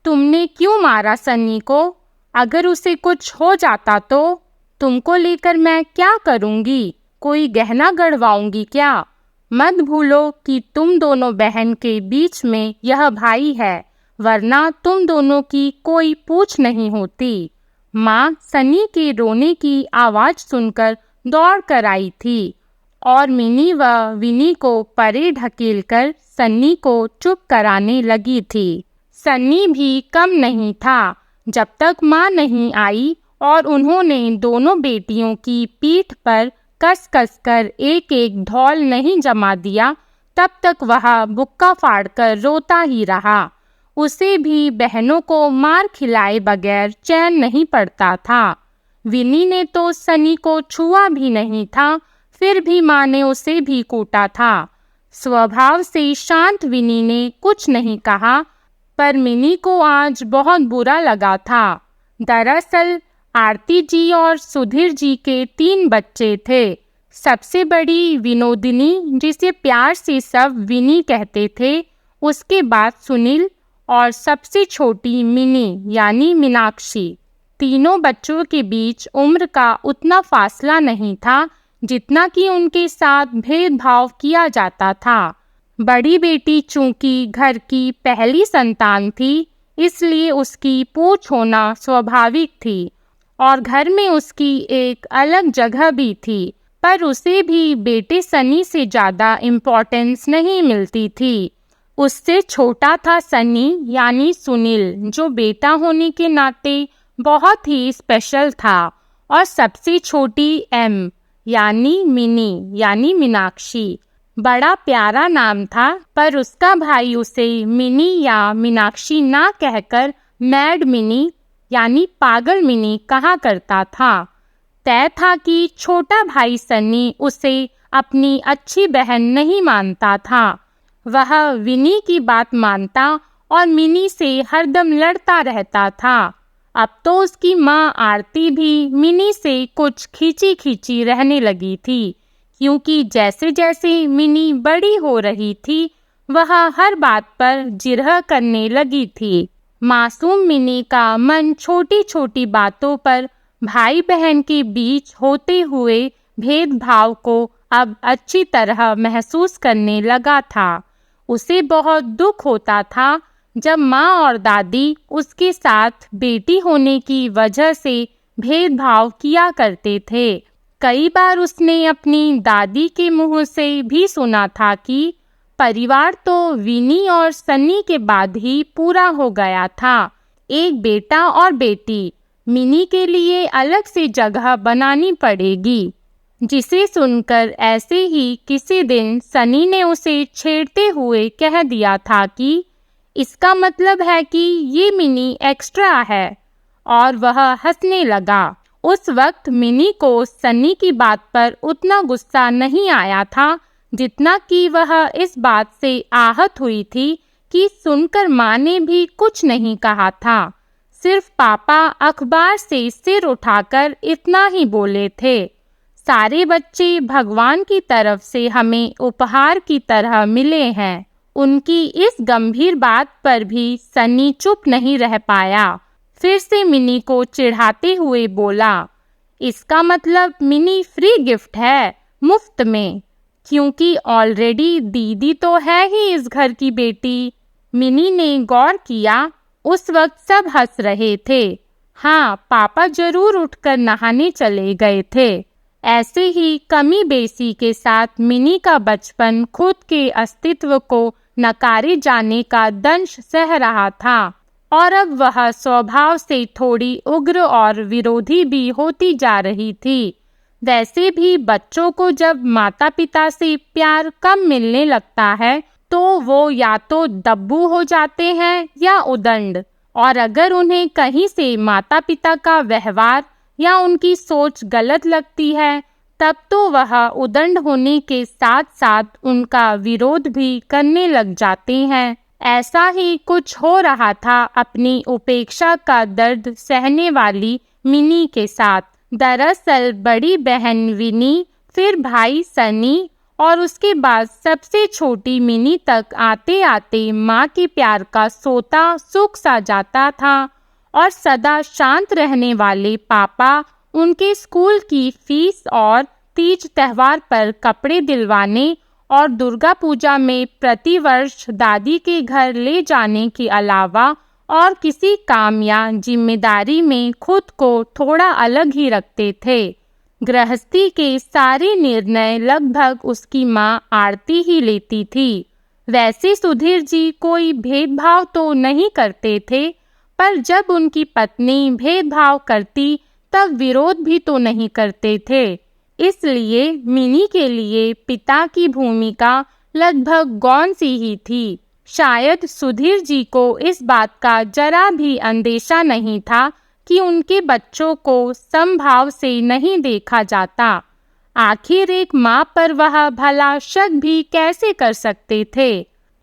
तुमने क्यों मारा सन्नी को? अगर उसे कुछ हो जाता तो? तुमको लेकर मैं क्या करूँगी? कोई गहना गड़वाऊँगी क्या? मत भूलो कि तुम दोनों बहन के बीच में यह भाई है, वरना तुम दोनों की कोई पूछ नहीं होती। माँ सनी के रोने की आवाज़ सुनकर दौड़ कर आई थी और मिनी व विनी को परे ढकेलकर सन्नी को चुप कराने लगी थी। सन्नी भी कम नहीं था। जब तक माँ नहीं आई और उन्होंने दोनों बेटियों की पीठ पर कस कस कर एक एक ढोल नहीं जमा दिया, तब तक वह बुक्का फाड़कर रोता ही रहा। उसे भी बहनों को मार खिलाए बगैर चैन नहीं पड़ता था। विनी ने तो सनी को छुआ भी नहीं था, फिर भी माँ ने उसे भी कूटा था। स्वभाव से शांत विनी ने कुछ नहीं कहा, पर मिनी को आज बहुत बुरा लगा था। दरअसल आरती जी और सुधीर जी के 3 बच्चे थे। सबसे बड़ी विनोदिनी, जिसे प्यार से सब विनी कहते थे, उसके बाद सुनील और सबसे छोटी मिनी यानी मीनाक्षी। तीनों बच्चों के बीच उम्र का उतना फासला नहीं था जितना कि उनके साथ भेदभाव किया जाता था। बड़ी बेटी चूंकि घर की पहली संतान थी, इसलिए उसकी पूछ होना स्वाभाविक थी और घर में उसकी एक अलग जगह भी थी, पर उसे भी बेटे सनी से ज़्यादा इम्पोर्टेंस नहीं मिलती थी। उससे छोटा था सनी यानी सुनील, जो बेटा होने के नाते बहुत ही स्पेशल था, और सबसे छोटी एम यानी मिनी यानी मीनाक्षी। बड़ा प्यारा नाम था, पर उसका भाई उसे मिनी या मीनाक्षी ना कहकर मैड मिनी यानी पागल मिनी कहा करता था। तय था कि छोटा भाई सनी उसे अपनी अच्छी बहन नहीं मानता था। वह विनी की बात मानता और मिनी से हरदम लड़ता रहता था। अब तो उसकी माँ आरती भी मिनी से कुछ खींची खींची रहने लगी थी, क्योंकि जैसे जैसे मिनी बड़ी हो रही थी, वह हर बात पर जिरह करने लगी थी। मासूम मिनी का मन छोटी छोटी बातों पर भाई बहन के बीच होते हुए भेदभाव को अब अच्छी तरह महसूस करने लगा था। उसे बहुत दुख होता था जब माँ और दादी उसके साथ बेटी होने की वजह से भेदभाव किया करते थे। कई बार उसने अपनी दादी के मुंह से भी सुना था कि परिवार तो विनी और सनी के बाद ही पूरा हो गया था। एक बेटा और बेटी, मिनी के लिए अलग से जगह बनानी पड़ेगी। जिसे सुनकर ऐसे ही किसी दिन सनी ने उसे छेड़ते हुए कह दिया था कि इसका मतलब है कि ये मिनी एक्स्ट्रा है, और वह हंसने लगा। उस वक्त मिनी को सनी की बात पर उतना गुस्सा नहीं आया था जितना कि वह इस बात से आहत हुई थी कि सुनकर माँ ने भी कुछ नहीं कहा था। सिर्फ पापा अखबार से सिर उठाकर इतना ही बोले थे, सारे बच्चे भगवान की तरफ से हमें उपहार की तरह मिले हैं। उनकी इस गंभीर बात पर भी सनी चुप नहीं रह पाया। फिर से मिनी को चिढ़ाते हुए बोला, इसका मतलब मिनी फ्री गिफ्ट है, मुफ्त में, क्योंकि ऑलरेडी दीदी तो है ही इस घर की बेटी। मिनी ने गौर किया। उस वक्त सब हंस रहे थे। हाँ, पापा जरूर उठकर नहाने चले गए थे। ऐसे ही कमी बेसी के साथ मिनी का बचपन खुद के अस्तित्व को नकारे जाने का दंश सह रहा था, और अब वह स्वभाव से थोड़ी उग्र और विरोधी भी होती जा रही थी। वैसे भी बच्चों को जब माता पिता से प्यार कम मिलने लगता है तो वो या तो दब्बू हो जाते हैं या उदंड, और अगर उन्हें कहीं से माता पिता का व्यवहार या उनकी सोच गलत लगती है, तब तो वह उदंड होने के साथ साथ उनका विरोध भी करने लग जाते हैं। ऐसा ही कुछ हो रहा था अपनी उपेक्षा का दर्द सहने वाली मिनी के साथ। दरअसल बड़ी बहन विनी, फिर भाई सनी और उसके बाद सबसे छोटी मिनी तक आते आते माँ के प्यार का सोता सूख सा जाता था। और सदा शांत रहने वाले पापा उनके स्कूल की फीस और तीज त्योहार पर कपड़े दिलवाने और दुर्गा पूजा में प्रतिवर्ष दादी के घर ले जाने के अलावा और किसी काम या जिम्मेदारी में खुद को थोड़ा अलग ही रखते थे। गृहस्थी के सारे निर्णय लगभग उसकी माँ आरती ही लेती थी। वैसे सुधीर जी कोई भेदभाव तो नहीं करते थे, पर जब उनकी पत्नी भेदभाव करती तब विरोध भी तो नहीं करते थे। इसलिए मिनी के लिए पिता की भूमिका लगभग गौण सी ही थी। शायद सुधीर जी को इस बात का जरा भी अंदेशा नहीं था कि उनके बच्चों को समभाव से नहीं देखा जाता। आखिर एक माँ पर वह भला शक भी कैसे कर सकते थे।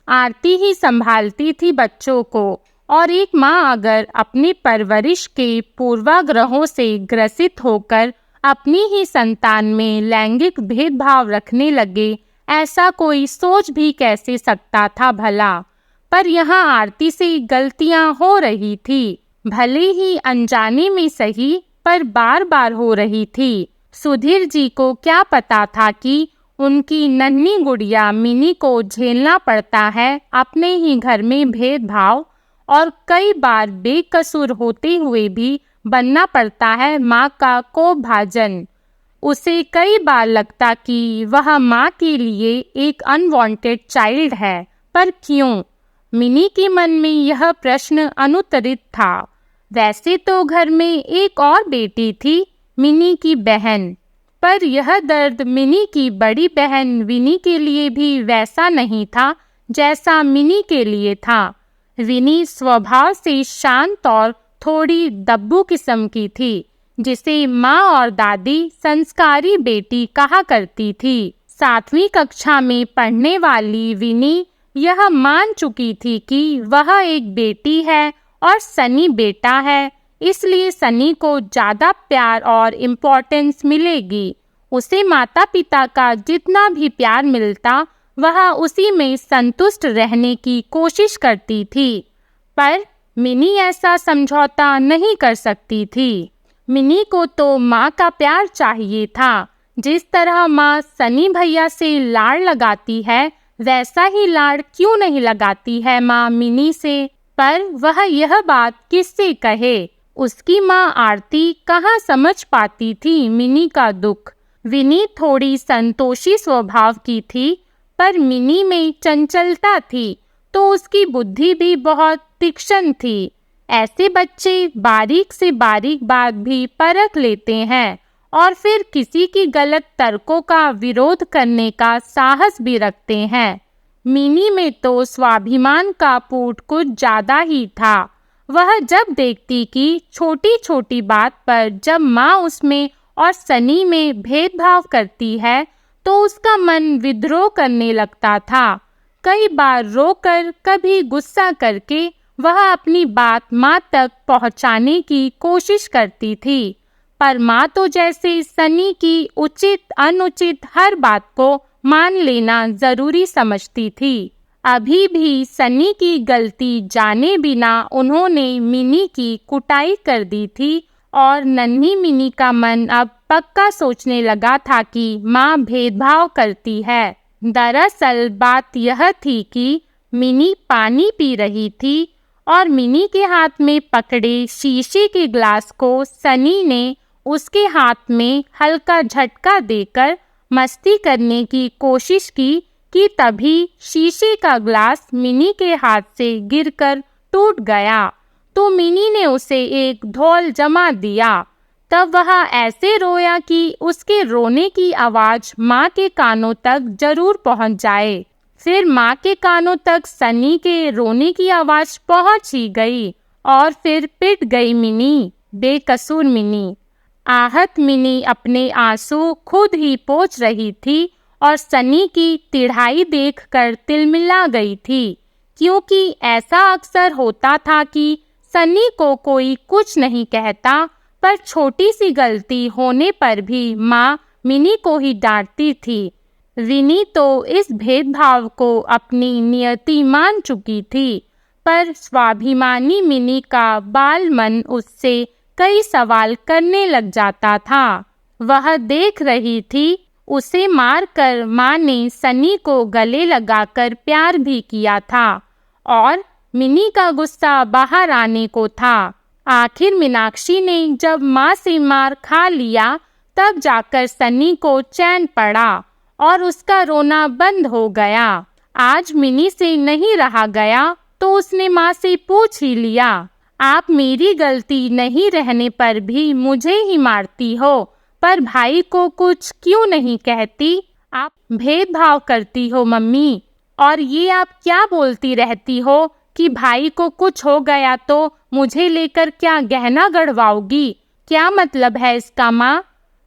आरती ही संभालती थी बच्चों को, और एक माँ अगर अपनी परवरिश के पूर्वाग्रहों से ग्रसित होकर अपनी ही संतान में लैंगिक भेदभाव रखने लगे, ऐसा कोई सोच भी कैसे सकता था भला। पर यहाँ आरती से गलतियाँ हो रही थी, भले ही अनजाने में सही, पर बार बार हो रही थी। सुधीर जी को क्या पता था कि उनकी नन्ही गुड़िया मिनी को झेलना पड़ता है अपने ही घर में भेदभाव, और कई बार बेकसूर होते हुए भी बनना पड़ता है माँ का कोपभाजन। उसे कई बार लगता कि वह माँ के लिए एक अनवांटेड चाइल्ड है, पर क्यों? मिनी के मन में यह प्रश्न अनुत्तरित था। वैसे तो घर में एक और बेटी थी, मिनी की बहन, पर यह दर्द मिनी की बड़ी बहन विनी के लिए भी वैसा नहीं था जैसा मिनी के लिए था। विनी स्वभाव से शांत और थोड़ी दब्बू किस्म की थी, जिसे माँ और दादी संस्कारी बेटी कहा करती थी। 7वीं कक्षा में पढ़ने वाली विनी यह मान चुकी थी कि वह एक बेटी है और सनी बेटा है, इसलिए सनी को ज़्यादा प्यार और इम्पोर्टेंस मिलेगी। उसे माता पिता का जितना भी प्यार मिलता वह उसी में संतुष्ट रहने की कोशिश करती थी, पर मिनी ऐसा समझौता नहीं कर सकती थी। मिनी को तो माँ का प्यार चाहिए था। जिस तरह माँ सनी भैया से लाड़ लगाती है, वैसा ही लाड़ क्यों नहीं लगाती है माँ मिनी से। पर वह यह बात किससे कहे? उसकी माँ आरती कहाँ समझ पाती थी मिनी का दुख। विनी थोड़ी संतोषी स्वभाव की थी, पर मिनी में चंचलता थी, तो उसकी बुद्धि भी बहुत तीक्ष्ण थी। ऐसे बच्चे बारीक से बारीक बात भी परख लेते हैं और फिर किसी की गलत तर्कों का विरोध करने का साहस भी रखते हैं। मिनी में तो स्वाभिमान का पूट कुछ ज़्यादा ही था। वह जब देखती कि छोटी छोटी बात पर जब माँ उसमें और सनी में भेदभाव करती है, तो उसका मन विद्रोह करने लगता था। कई बार रोकर, कभी गुस्सा करके वह अपनी बात माँ तक पहुँचाने की कोशिश करती थी, पर माँ तो जैसे सनी की उचित अनुचित हर बात को मान लेना जरूरी समझती थी। अभी भी सनी की गलती जाने बिना उन्होंने मिनी की कुटाई कर दी थी, और नन्ही मिनी का मन अब पक्का सोचने लगा था कि माँ भेदभाव करती है। दरअसल बात यह थी कि मिनी पानी पी रही थी और मिनी के हाथ में पकड़े शीशे के ग्लास को सनी ने उसके हाथ में हल्का झटका देकर मस्ती करने की कोशिश की कि तभी शीशे का ग्लास मिनी के हाथ से गिरकर टूट गया। तो मिनी ने उसे एक धौल जमा दिया। तब वह ऐसे रोया कि उसके रोने की आवाज़ माँ के कानों तक जरूर पहुँच जाए। फिर माँ के कानों तक सनी के रोने की आवाज़ पहुँच ही गई, और फिर पिट गई मिनी, बेकसूर मिनी। आहत मिनी अपने आंसू खुद ही पोंछ रही थी और सनी की तिढ़ाई देखकर तिलमिला गई थी, क्योंकि ऐसा अक्सर होता था कि सनी को कोई कुछ नहीं कहता, पर छोटी सी गलती होने पर भी माँ मिनी को ही डांटती थी। विनी तो इस भेदभाव को अपनी नियति मान चुकी थी, पर स्वाभिमानी मिनी का बाल मन उससे कई सवाल करने लग जाता था। वह देख रही थी, उसे मारकर माँ ने सनी को गले लगाकर प्यार भी किया था और मिनी का गुस्सा बाहर आने को था। आखिर मीनाक्षी ने जब माँ से मार खा लिया, तब जाकर सनी को चैन पड़ा और उसका रोना बंद हो गया। आज मिनी से नहीं रहा गया तो उसने माँ से पूछ ही लिया, आप मेरी गलती नहीं रहने पर भी मुझे ही मारती हो, पर भाई को कुछ क्यों नहीं कहती? आप भेदभाव करती हो मम्मी, और ये आप क्या बोलती रहती हो कि भाई को कुछ हो गया तो मुझे लेकर क्या गहना गढ़वाओगी? क्या मतलब है इसका माँ?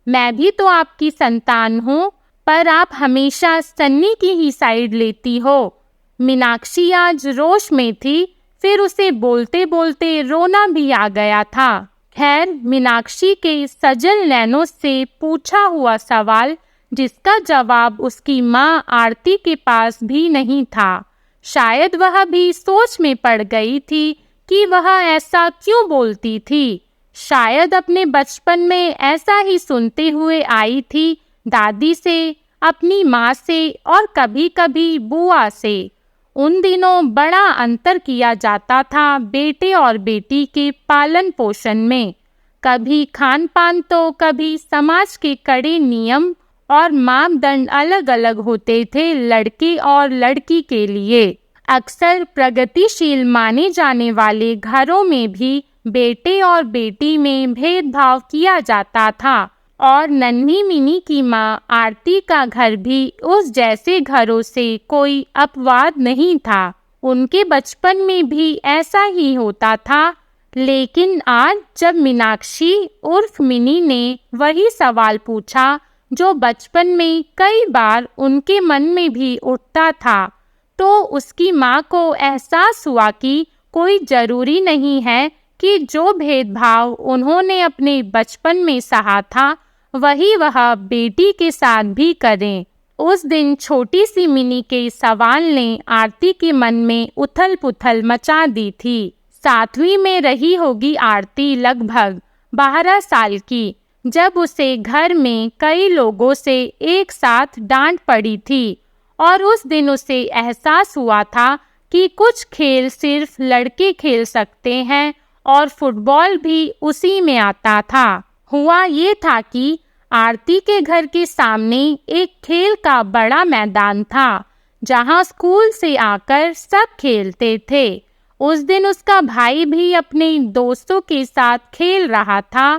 मैं भी तो आपकी संतान हूँ, पर आप हमेशा सन्नी की ही साइड लेती हो। मीनाक्षी आज रोष में थी, फिर उसे बोलते बोलते रोना भी आ गया था। खैर, मीनाक्षी के सजल नैनों से पूछा हुआ सवाल, जिसका जवाब उसकी माँ आरती के पास भी नहीं था। शायद वह भी सोच में पड़ गई थी कि वह ऐसा क्यों बोलती थी। शायद अपने बचपन में ऐसा ही सुनते हुए आई थी, दादी से, अपनी माँ से और कभी-कभी बुआ से। उन दिनों बड़ा अंतर किया जाता था बेटे और बेटी के पालन पोषण में। कभी खान पान तो कभी समाज के कड़े नियम और मापदंड अलग अलग होते थे लड़के और लड़की के लिए। अक्सर प्रगतिशील माने जाने वाले घरों में भी बेटे और बेटी में भेदभाव किया जाता था, और नन्ही मिनी की माँ आरती का घर भी उस जैसे घरों से कोई अपवाद नहीं था। उनके बचपन में भी ऐसा ही होता था। लेकिन आज जब मीनाक्षी उर्फ मिनी ने वही सवाल पूछा जो बचपन में कई बार उनके मन में भी उठता था, तो उसकी माँ को एहसास हुआ कि कोई जरूरी नहीं है कि जो भेदभाव उन्होंने अपने बचपन में सहा था, वही वह बेटी के साथ भी करें। उस दिन छोटी सी मिनी के सवाल ने आरती के मन में उथल पुथल मचा दी थी। 7वीं में रही होगी आरती, लगभग 12 साल की, जब उसे घर में कई लोगों से एक साथ डांट पड़ी थी, और उस दिन उसे एहसास हुआ था कि कुछ खेल सिर्फ लड़के खेल सकते हैं और फुटबॉल भी उसी में आता था। हुआ ये था कि आरती के घर के सामने एक खेल का बड़ा मैदान था, जहां स्कूल से आकर सब खेलते थे। उस दिन उसका भाई भी अपने दोस्तों के साथ खेल रहा था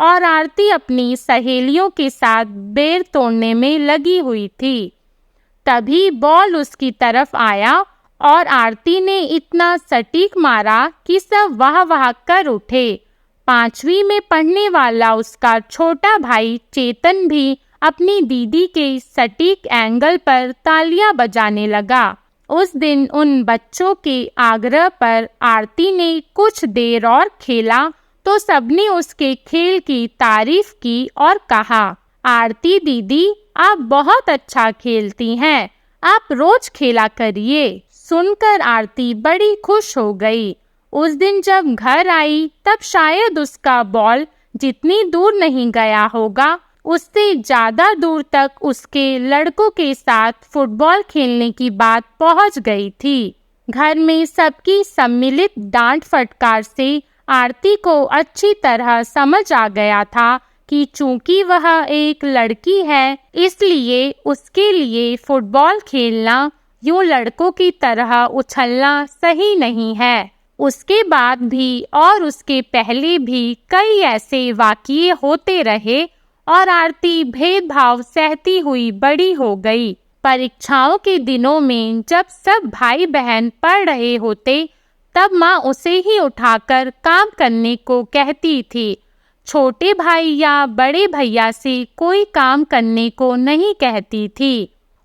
और आरती अपनी सहेलियों के साथ बेर तोड़ने में लगी हुई थी। तभी बॉल उसकी तरफ आया और आरती ने इतना सटीक मारा कि सब वाह वाह कर उठे। 5वीं में पढ़ने वाला उसका छोटा भाई चेतन भी अपनी दीदी के सटीक एंगल पर तालियां बजाने लगा। उस दिन उन बच्चों के आग्रह पर आरती ने कुछ देर और खेला तो सबने उसके खेल की तारीफ की और कहा, आरती दीदी, आप बहुत अच्छा खेलती हैं, आप रोज खेला करिए। सुनकर आरती बड़ी खुश हो गई। उस दिन जब घर आई तब शायद उसका बॉल जितनी दूर नहीं गया होगा, उससे ज्यादा दूर तक उसके लड़कों के साथ फुटबॉल खेलने की बात पहुंच गई थी। घर में सबकी सम्मिलित डांट फटकार से आरती को अच्छी तरह समझ आ गया था कि चूंकि वह एक लड़की है, इसलिए उसके लिए फुटबॉल खेलना यूं लड़कों की तरह उछलना सही नहीं है। उसके बाद भी और उसके पहले भी कई ऐसे वाक़ये होते रहे और आरती भेदभाव सहती हुई बड़ी हो गई। परीक्षाओं के दिनों में जब सब भाई बहन पढ़ रहे होते, तब माँ उसे ही उठाकर काम करने को कहती थी। छोटे भाई या बड़े भैया से कोई काम करने को नहीं कहती थी।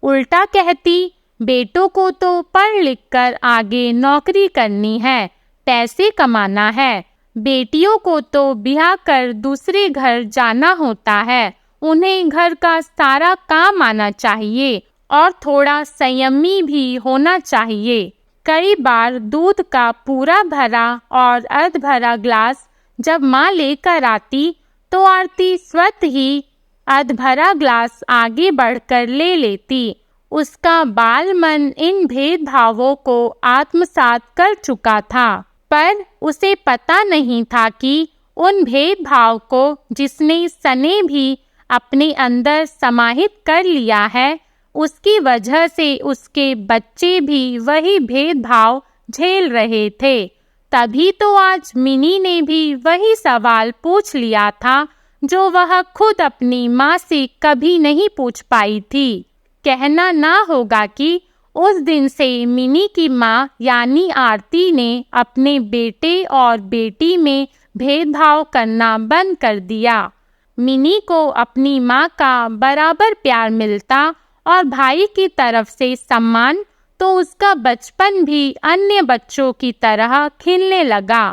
उल्टा कहती, बेटों को तो पढ़ लिख कर आगे नौकरी करनी है, पैसे कमाना है। बेटियों को तो ब्याह कर दूसरे घर जाना होता है, उन्हें घर का सारा काम आना चाहिए और थोड़ा संयमी भी होना चाहिए। कई बार दूध का पूरा भरा और अर्ध भरा ग्लास जब माँ लेकर आती तो आरती स्वतः ही अर्ध भरा ग्लास आगे बढ़कर ले लेती। उसका बाल मन इन भेदभावों को आत्मसात कर चुका था, पर उसे पता नहीं था कि उन भेदभाव को जिसने सने भी अपने अंदर समाहित कर लिया है, उसकी वजह से उसके बच्चे भी वही भेदभाव झेल रहे थे। तभी तो आज मिनी ने भी वही सवाल पूछ लिया था जो वह खुद अपनी माँ से कभी नहीं पूछ पाई थी। कहना ना होगा कि उस दिन से मिनी की माँ यानी आरती ने अपने बेटे और बेटी में भेदभाव करना बंद कर दिया। मिनी को अपनी माँ का बराबर प्यार मिलता और भाई की तरफ से सम्मान, तो उसका बचपन भी अन्य बच्चों की तरह खिलने लगा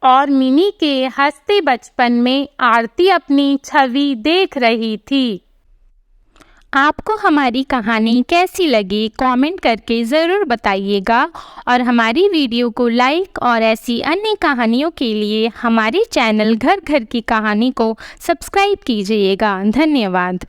और मिनी के हंसते बचपन में आरती अपनी छवि देख रही थी। आपको हमारी कहानी कैसी लगी कमेंट करके ज़रूर बताइएगा और हमारी वीडियो को लाइक और ऐसी अन्य कहानियों के लिए हमारे चैनल घर घर की कहानी को सब्सक्राइब कीजिएगा। धन्यवाद।